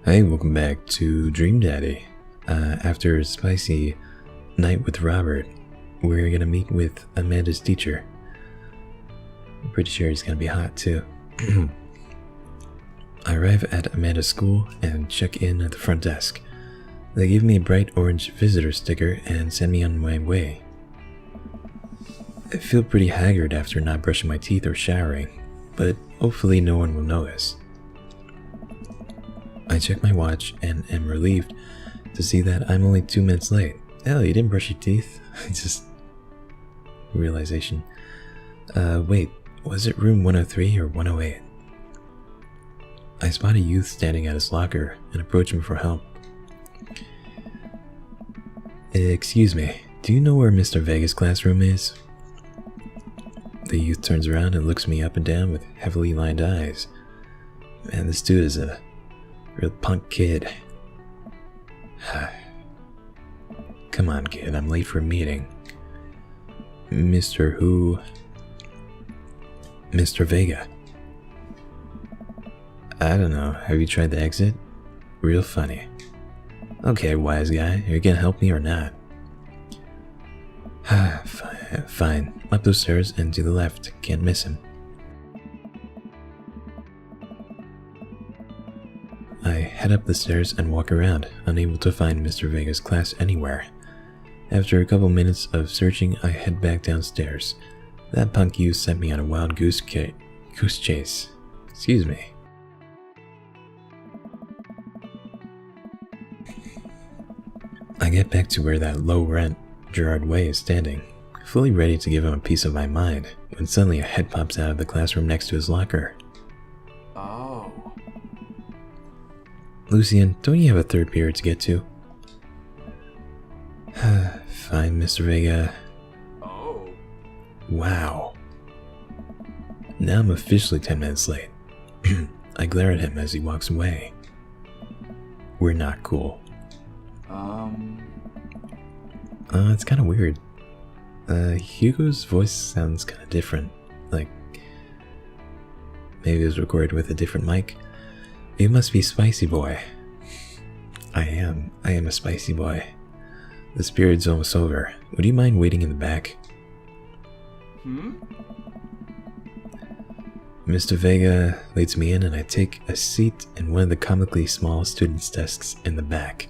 Hey, welcome back to Dream Daddy. After a spicy night with Robert, we're gonna meet with Amanda's teacher. I'm pretty sure he's gonna be hot too. I arrive at Amanda's school and check in at the front desk. They give me a bright orange visitor sticker and send me on my way. I feel pretty haggard after not brushing my teeth or showering, but hopefully no one will notice. I check my watch and am relieved to see that I'm only 2 minutes late. Hell, you didn't brush your teeth? Just realization. Wait, was it room 103 or 108? I spot a youth standing at his locker and approach him for help. Excuse me, do you know where Mr. Vega's classroom is? The youth turns around and looks me up and down with heavily lined eyes. Man, this dude is a real punk kid. Come on, kid, I'm late for a meeting. Mr. Who? Mr. Vega. I don't know, have you tried the exit? Real funny. Okay, wise guy, are you gonna help me or not? Fine. Up those stairs and to the left, can't miss him. I head up the stairs and walk around, unable to find Mr. Vega's class anywhere. After a couple minutes of searching, I head back downstairs. That punk youth sent me on a wild goose chase. Excuse me. I get back to where that low-rent Gerard Way is standing, fully ready to give him a piece of my mind, when suddenly a head pops out of the classroom next to his locker. Oh. Lucien, don't you have a third period to get to? Fine, Mr. Vega. Oh. Wow. Now I'm officially 10 minutes late. I glare at him as he walks away. We're not cool. It's kind of weird. Hugo's voice sounds kind of different. Like, maybe it was recorded with a different mic. You must be Spicy Boy. I am a spicy boy. This period's almost over. Would you mind waiting in the back? Mr. Vega leads me in and I take a seat in one of the comically small students' desks in the back.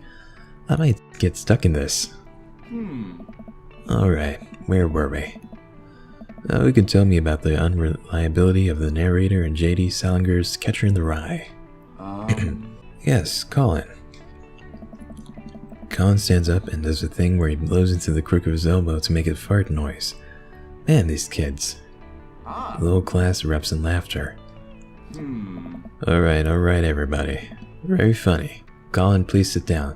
I might get stuck in this. Alright, where were we? You can tell me about the unreliability of the narrator and J.D. Salinger's Catcher in the Rye. Yes, Colin. Colin stands up and does a thing where he blows into the crook of his elbow to make a fart noise. Man, these kids. The little class erupts in laughter. Alright, everybody. Very funny. Colin, please sit down.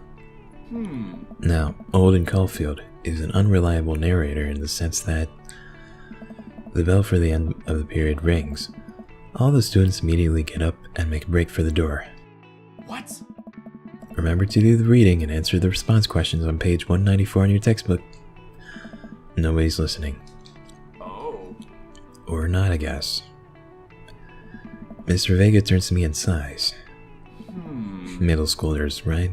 Now, Alden Caulfield is an unreliable narrator in the sense that the bell for the end of the period rings. All the students immediately get up and make a break for the door. What? Remember to do the reading and answer the response questions on page 194 in your textbook. Nobody's listening. Oh. Or not, I guess. Mr. Vega turns to me and sighs. Middle schoolers, right?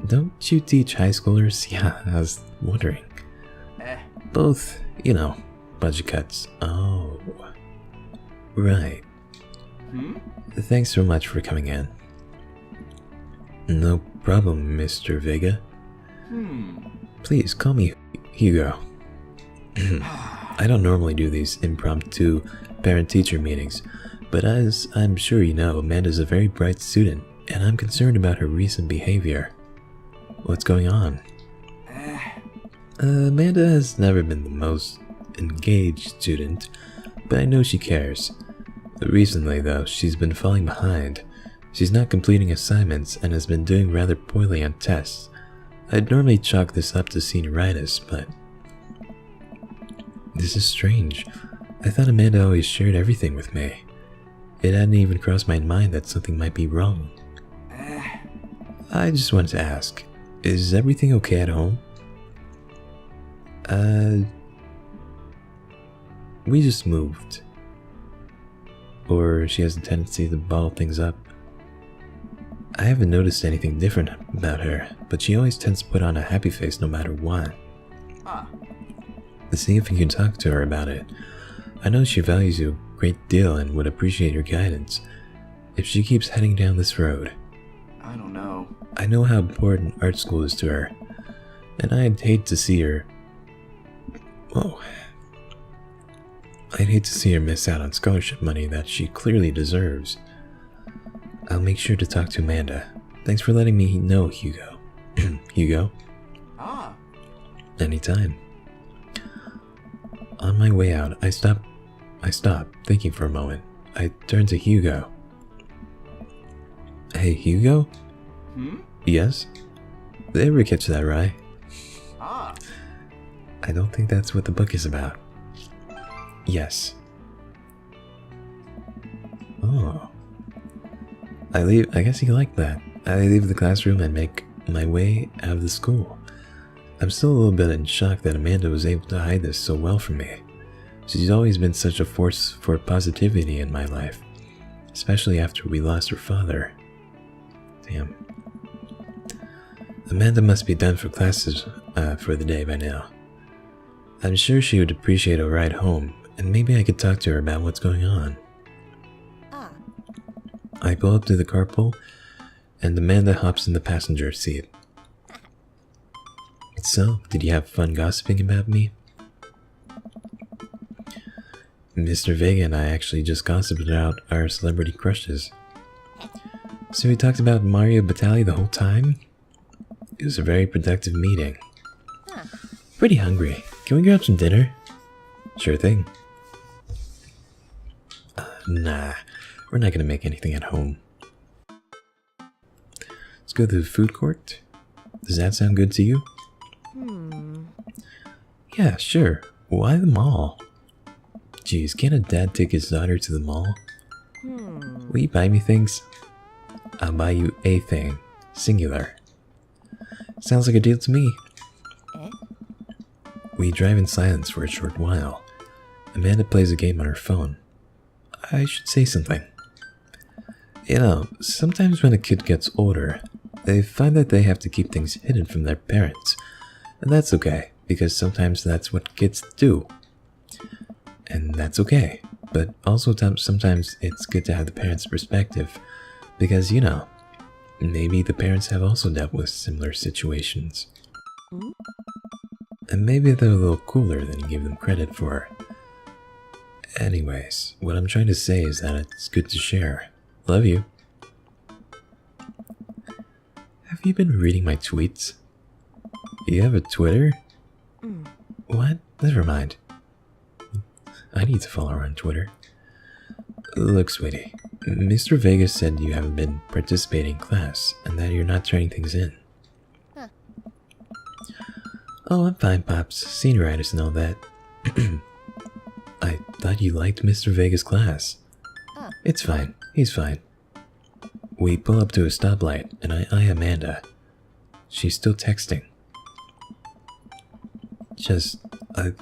Don't you teach high schoolers? Yeah, I was wondering. Both, you know, budget cuts. Oh. Right. Thanks so much for coming in. No problem, Mr. Vega. Please call me Hugo. I don't normally do these impromptu parent-teacher meetings, but as I'm sure you know, Amanda's a very bright student, and I'm concerned about her recent behavior. What's going on? Amanda has never been the most engaged student, but I know she cares. Recently, though, she's been falling behind. She's not completing assignments and has been doing rather poorly on tests. I'd normally chalk this up to senioritis, but this is strange. I thought Amanda always shared everything with me. It hadn't even crossed my mind that something might be wrong. I just wanted to ask, is everything okay at home? We just moved. Or she has a tendency to bottle things up. I haven't noticed anything different about her, but she always tends to put on a happy face no matter what. Ah. Let's see if you can talk to her about it. I know she values you a great deal and would appreciate your guidance. If she keeps heading down this road, I don't know. I know how important art school is to her, and I'd hate to see her... I'd hate to see her miss out on scholarship money that she clearly deserves. I'll make sure to talk to Amanda. Thanks for letting me know, Hugo. Hugo? Ah. Anytime. On my way out, I stopped thinking for a moment. I turned to Hugo. Hey, Hugo? Yes? Did I ever catch that right? Ah. I don't think that's what the book is about. Yes. Oh. I guess you like that. I leave the classroom and make my way out of the school. I'm still a little bit in shock that Amanda was able to hide this so well from me. She's always been such a force for positivity in my life, especially after we lost her father. Damn. Amanda must be done for classes for the day by now. I'm sure she would appreciate a ride home, and maybe I could talk to her about what's going on. I pull up to the carpool, and Amanda hops in the passenger seat. So, did you have fun gossiping about me? Mr. Vega and I actually just gossiped about our celebrity crushes. So we talked about Mario Batali the whole time? It was a very productive meeting. Pretty hungry. Can we grab some dinner? Sure thing. Nah, we're not gonna make anything at home. Let's go to the food court. Does that sound good to you? Yeah, sure. Why the mall? Geez, can't a dad take his daughter to the mall? Will you buy me things? I'll buy you a thing. Singular. Sounds like a deal to me. We drive in silence for a short while. Amanda plays a game on her phone. I should say something. You know, sometimes when a kid gets older, they find that they have to keep things hidden from their parents. And that's okay, because sometimes that's what kids do. And that's okay. But also sometimes it's good to have the parents' perspective, because, you know, maybe the parents have also dealt with similar situations. And maybe they're a little cooler than you give them credit for. Anyways, what I'm trying to say is that it's good to share. Love you. Have you been reading my tweets? You have a Twitter? What? Never mind. I need to follow her on Twitter. Look, sweetie, Mr. Vegas said you haven't been participating in class and that you're not turning things in. Oh, I'm fine, Pops. Senioritis and all that. I thought you liked Mr. Vegas' class. It's fine. He's fine. We pull up to a stoplight, and I eye Amanda. She's still texting.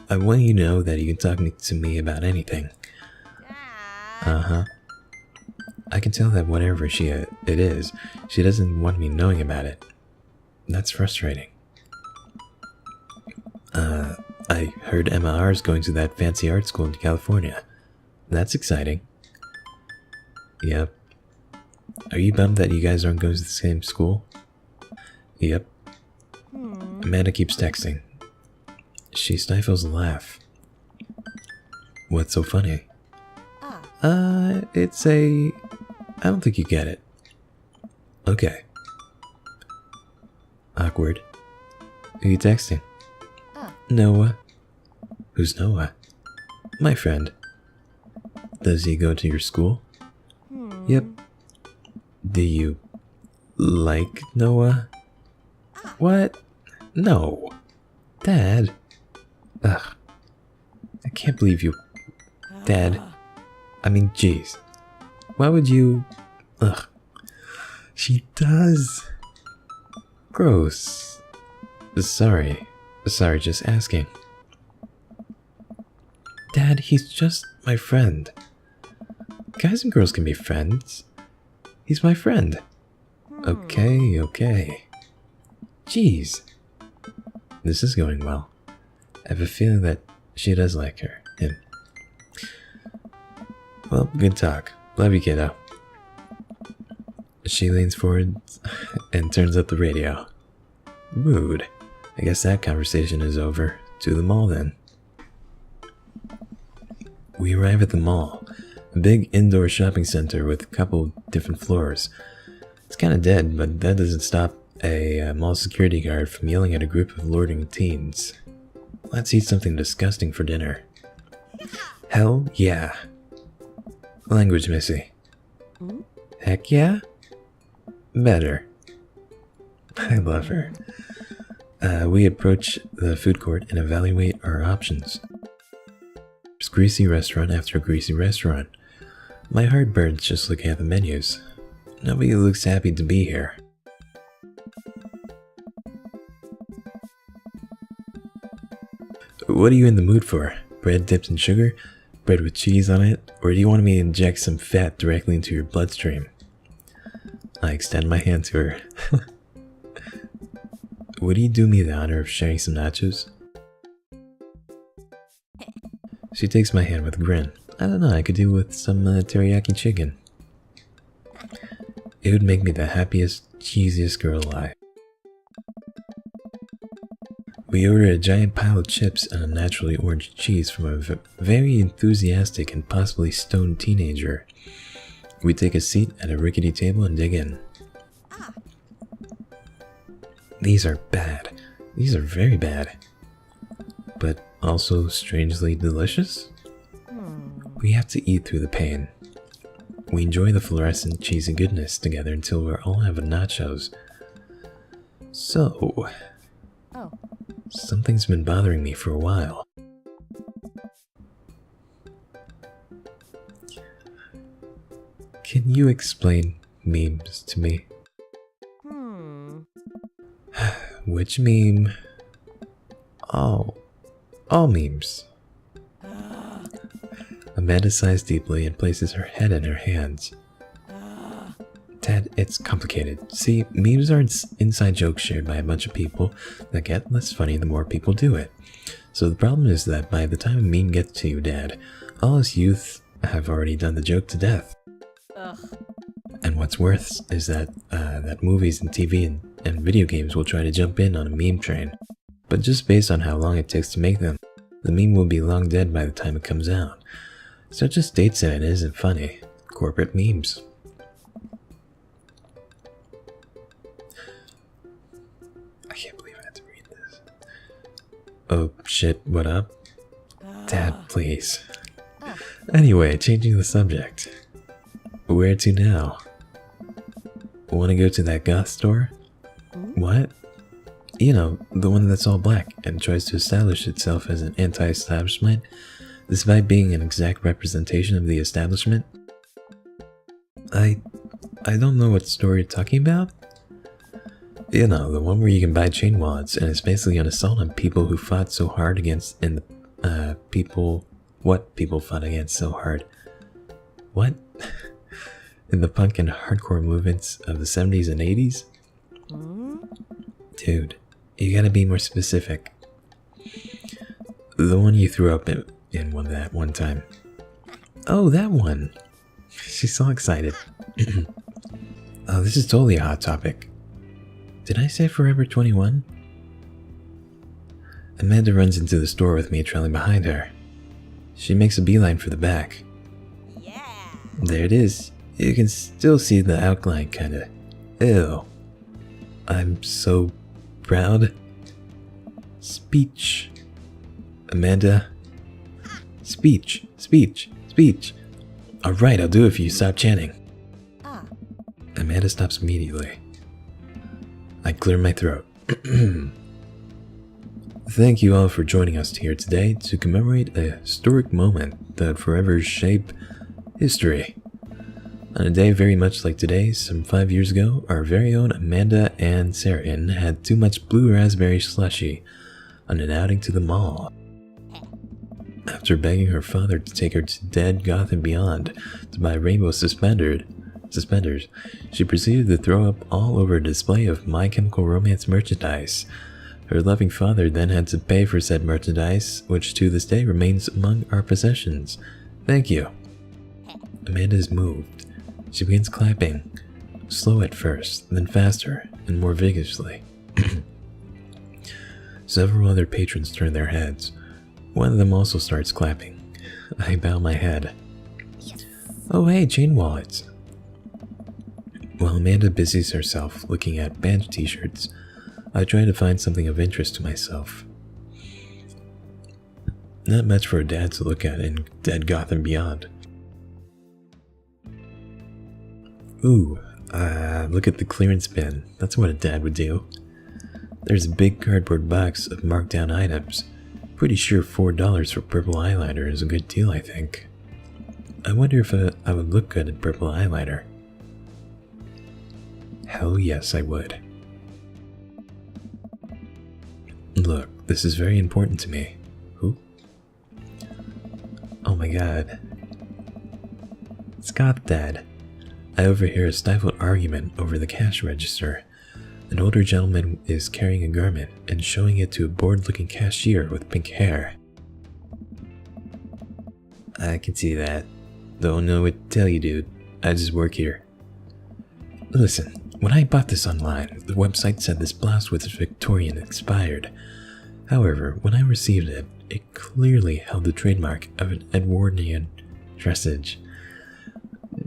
I want you to know that you can talk to me about anything. Uh-huh. I can tell that whatever it is, she doesn't want me knowing about it. That's frustrating. I heard Emma R is going to that fancy art school in California. That's exciting. Yep. Are you bummed that you guys aren't going to the same school? Yep. Amanda keeps texting. She stifles a laugh. What's so funny? I don't think you get it. Okay. Awkward. Who are you texting? Noah. Who's Noah? My friend. Does he go to your school? Yep. Do you like Noah? What? No. Dad. Ugh. I can't believe you. Dad. I mean, jeez. Why would you... Ugh. She does. Gross. Sorry, just asking. Dad, he's just my friend. Guys and girls can be friends. He's my friend. Okay. Jeez. This is going well. I have a feeling that she does like him. Well, good talk. Love you, kiddo. She leans forward and turns up the radio. Rude. I guess that conversation is over. To the mall then. We arrive at the mall. A big indoor shopping center with a couple different floors. It's kind of dead, but that doesn't stop a mall security guard from yelling at a group of lording teens. Let's eat something disgusting for dinner. Hell yeah. Language, Missy. Heck yeah? Better. I love her. We approach the food court and evaluate our options. There's greasy restaurant after greasy restaurant. My heart burns just looking at the menus. Nobody looks happy to be here. What are you in the mood for? Bread dipped in sugar? Bread with cheese on it? Or do you want me to inject some fat directly into your bloodstream? I extend my hand to her. Would you do me the honor of sharing some nachos? She takes my hand with a grin. I don't know, I could do with some teriyaki chicken. It would make me the happiest, cheesiest girl alive. We order a giant pile of chips and a naturally orange cheese from a very enthusiastic and possibly stoned teenager. We take a seat at a rickety table and dig in. These are bad. These are very bad. But also strangely delicious? We have to eat through the pain. We enjoy the fluorescent cheesy goodness together until we're all having nachos. So, something's been bothering me for a while. Can you explain memes to me? Which meme? Oh, all memes. Amanda sighs deeply and places her head in her hands. Ted, it's complicated. See, memes are inside jokes shared by a bunch of people that get less funny the more people do it. So the problem is that by the time a meme gets to you, Dad, all us youth have already done the joke to death. And what's worse is that movies and TV and video games will try to jump in on a meme train. But just based on how long it takes to make them, the meme will be long dead by the time it comes out. So it just states that it isn't funny. Corporate memes. I can't believe I had to read this. Oh shit, what up? Dad, please. Anyway, changing the subject. Where to now? Want to go to that goth store? What? You know, the one that's all black and tries to establish itself as an anti-establishment, despite being an exact representation of the establishment? I don't know what store you're talking about. You know, the one where you can buy chain wallets and it's basically an assault on people who fought so hard against, what people fought against so hard. What? In the punk and hardcore movements of the 70s and 80s? Dude, you gotta be more specific. The one you threw up in one time. Oh, that one. She's so excited. Oh, this is totally a hot topic. Did I say Forever 21? Amanda runs into the store with me trailing behind her. She makes a beeline for the back. Yeah. There it is. You can still see the outline, kinda. Ew. I'm so proud. Speech. Amanda. Speech. Alright, I'll do it if you stop chanting. Amanda stops immediately. I clear my throat. Thank you all for joining us here today to commemorate a historic moment that forever shape history. On a day very much like today, some 5 years ago, our very own Amanda Ann Sarin had too much blue raspberry slushy on an outing to the mall. After begging her father to take her to Dead, Goth, and Beyond to buy rainbow suspenders, suspenders, she proceeded to throw up all over a display of My Chemical Romance merchandise. Her loving father then had to pay for said merchandise, which to this day remains among our possessions. Thank you. Amanda is moved. She begins clapping, slow at first, then faster and more vigorously. Several other patrons turn their heads. One of them also starts clapping. I bow my head. Oh hey, chain wallets. While Amanda busies herself looking at band t-shirts, I try to find something of interest to myself. Not much for a dad to look at in Dead Goth and Beyond. Ooh, look at the clearance bin. That's what a dad would do. There's a big cardboard box of marked down items. Pretty sure $4 for purple eyeliner is a good deal, I think. I wonder if I would look good in purple eyeliner. Hell yes, I would. Look, this is very important to me. Who? Oh my god. It's Goth Dad. I overhear a stifled argument over the cash register. An older gentleman is carrying a garment and showing it to a bored-looking cashier with pink hair. I can see that. Don't know what to tell you, dude. I just work here. Listen, when I bought this online, the website said this blouse was Victorian expired. However, when I received it, it clearly held the trademark of an Edwardian dressage.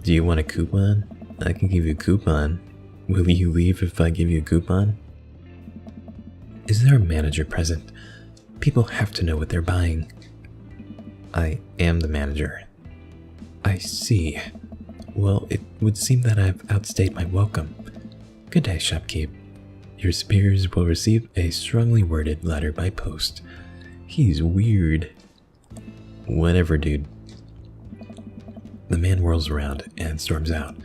Do you want a coupon? I can give you a coupon. Will you leave if I give you a coupon? Is there a manager present? People have to know what they're buying. I am the manager. I see. Well, it would seem that I've outstayed my welcome. Good day, shopkeep. Your superiors will receive a strongly worded letter by post. He's weird. Whatever, dude. The man whirls around and storms out.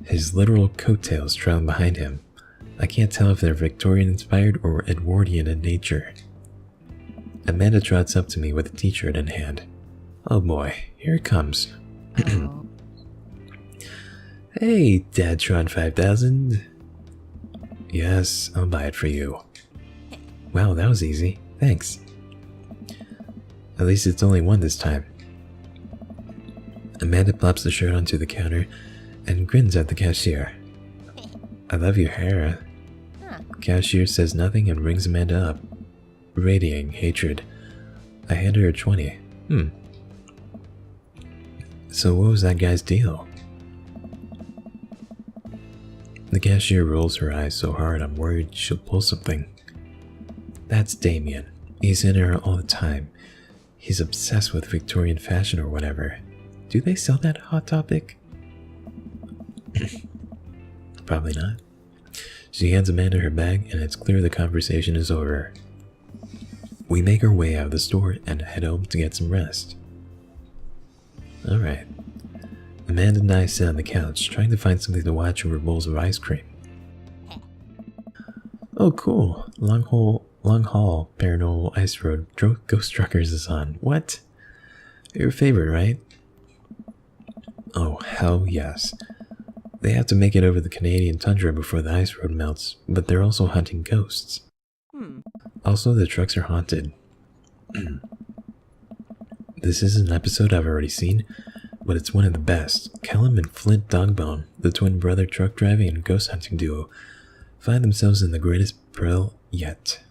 His literal coattails trailing behind him. I can't tell if they're Victorian-inspired or Edwardian in nature. Amanda trots up to me with a t-shirt in hand. Oh boy, here it comes. Hey, Dadtron 5000. Yes, I'll buy it for you. Wow, that was easy. Thanks. At least it's only one this time. Amanda plops the shirt onto the counter and grins at the cashier. I love your hair. Cashier says nothing and rings Amanda up, radiating hatred. I hand her a 20. So what was that guy's deal? The cashier rolls her eyes so hard I'm worried she'll pull something. That's Damien. He's in her all the time. He's obsessed with Victorian fashion or whatever. Do they sell that Hot Topic? Probably not. She hands Amanda her bag and it's clear the conversation is over. We make our way out of the store and head home to get some rest. Alright. Amanda and I sit on the couch, trying to find something to watch over bowls of ice cream. Oh cool, Long Haul Paranormal Ice Road Ghost Truckers is on. What? Your favorite, right? Oh hell yes. They have to make it over the Canadian tundra before the ice road melts, but they're also hunting ghosts. Also, the trucks are haunted. This is an episode I've already seen, but it's one of the best. Callum and Flint Dogbone, the twin brother truck driving and ghost hunting duo, find themselves in the greatest peril yet.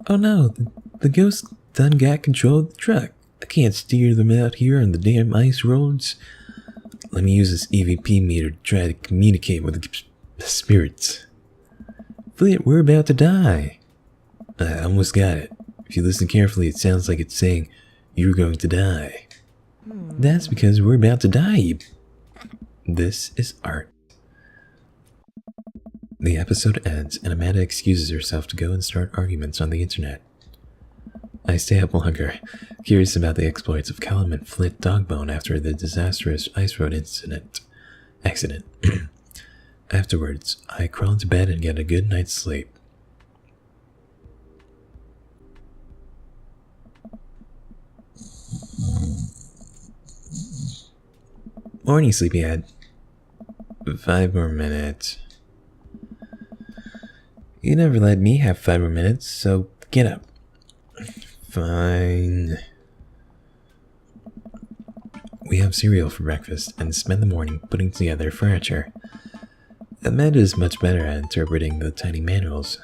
Oh no, the ghost done got control of the truck. I can't steer them out here on the damn ice roads. Let me use this EVP meter to try to communicate with the spirits. Flint, we're about to die. I almost got it. If you listen carefully, it sounds like it's saying, you're going to die. That's because we're about to die. This is art. The episode ends and Amanda excuses herself to go and start arguments on the internet. I stay up longer, curious about the exploits of Callum and Flint Dogbone after the disastrous ice road accident. Afterwards, I crawl into bed and get a good night's sleep. Morning, sleepyhead. 5 more minutes. You never let me have 5 more minutes, so get up. Fine. We have cereal for breakfast and spend the morning putting together furniture. Amanda is much better at interpreting the tiny manuals.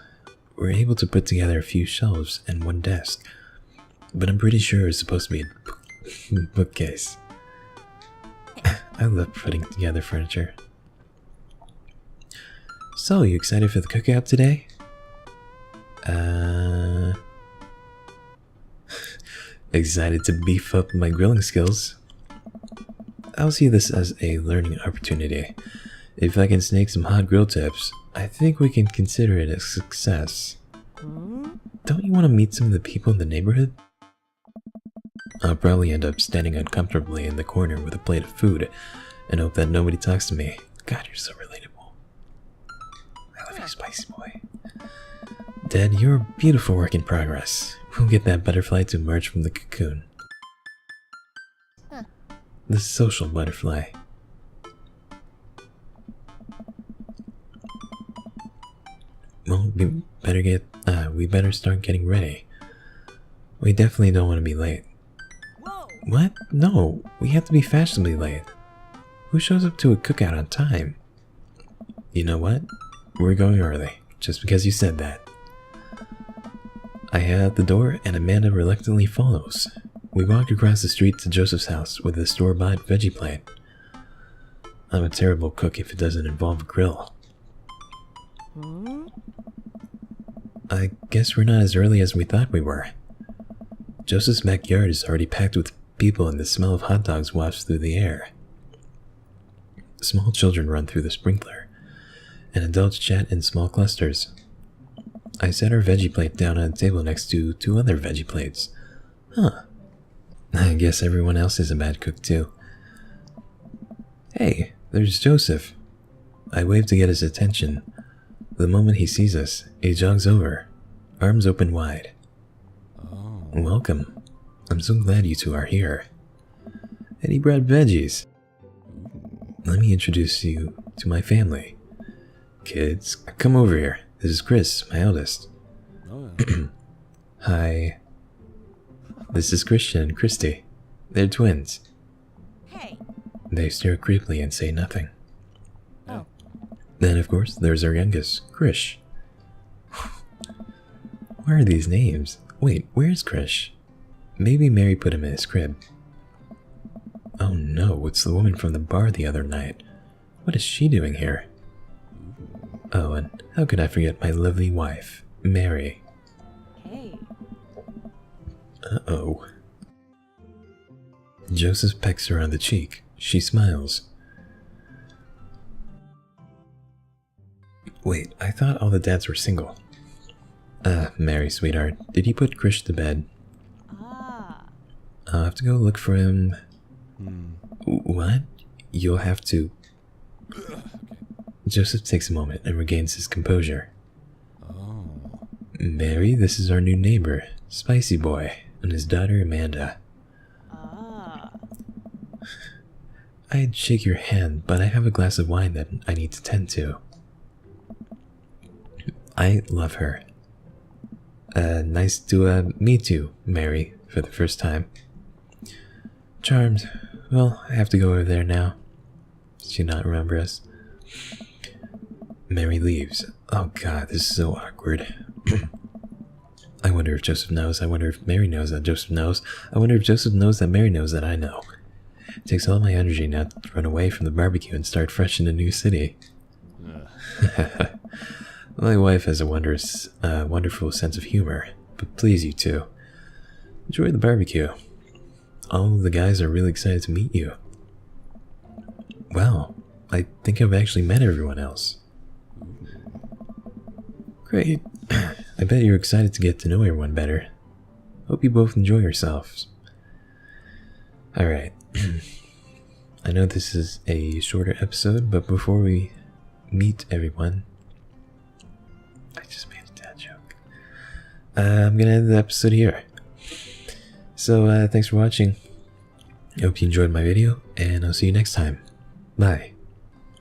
We're able to put together a few shelves and one desk, but I'm pretty sure it's supposed to be a bookcase. I love putting together furniture. So, you excited for the cookout today? Excited to beef up my grilling skills. I'll see this as a learning opportunity. If I can snake some hot grill tips, I think we can consider it a success. Don't you want to meet some of the people in the neighborhood? I'll probably end up standing uncomfortably in the corner with a plate of food and hope that nobody talks to me. God, you're so relatable. I love you, spicy boy. Dad, you're a beautiful work in progress. We'll get that butterfly to emerge from the cocoon. The social butterfly. Well, we better start getting ready. We definitely don't want to be late. What? No, we have to be fashionably late. Who shows up to a cookout on time? You know what? We're going early, just because you said that. I head out the door and Amanda reluctantly follows. We walk across the street to Joseph's house with a store-bought veggie plate. I'm a terrible cook if it doesn't involve a grill. I guess we're not as early as we thought we were. Joseph's backyard is already packed with people and the smell of hot dogs wafts through the air. Small children run through the sprinkler, and adults chat in small clusters. I set our veggie plate down on a table next to 2 other veggie plates. Huh. I guess everyone else is a bad cook too. Hey, there's Joseph. I wave to get his attention. The moment he sees us, he jogs over, arms open wide. Oh. Welcome. I'm so glad you two are here. And he brought veggies. Let me introduce you to my family. Kids, come over here. This is Chris, my eldest. Oh. Hi. This is Christian and Christy. They're twins. Hey. They stare creepily and say nothing. Oh. Then, of course, there's our youngest, Krish. Where are these names? Wait, where's Krish? Maybe Mary put him in his crib. Oh no, it's the woman from the bar the other night. What is she doing here? Oh, and how could I forget my lovely wife, Mary? Hey. Uh-oh. Joseph pecks her on the cheek. She smiles. Wait, I thought all the dads were single. Mary, sweetheart, did you put Krish to bed? I'll have to go look for him. What? You'll have to... Joseph takes a moment and regains his composure. Oh. Mary, this is our new neighbor, Spicy Boy, and his daughter Amanda. I'd shake your hand, but I have a glass of wine that I need to tend to. I love her. Nice to meet you, Mary, for the first time. Charmed. Well, I have to go over there now. Does she not remember us? Mary leaves. Oh god, this is so awkward. I wonder if Joseph knows. I wonder if Mary knows that Joseph knows. I wonder if Joseph knows that Mary knows that I know. It takes all my energy now to run away from the barbecue and start fresh in a new city. My wife has a wonderful sense of humor, but please you two. Enjoy the barbecue. All of the guys are really excited to meet you. Wow, I think I've actually met everyone else. Great. I bet you're excited to get to know everyone better. Hope you both enjoy yourselves. Alright. I know this is a shorter episode, but before we meet everyone... I just made a dad joke. I'm gonna end the episode here. So, thanks for watching. I hope you enjoyed my video, and I'll see you next time. Bye.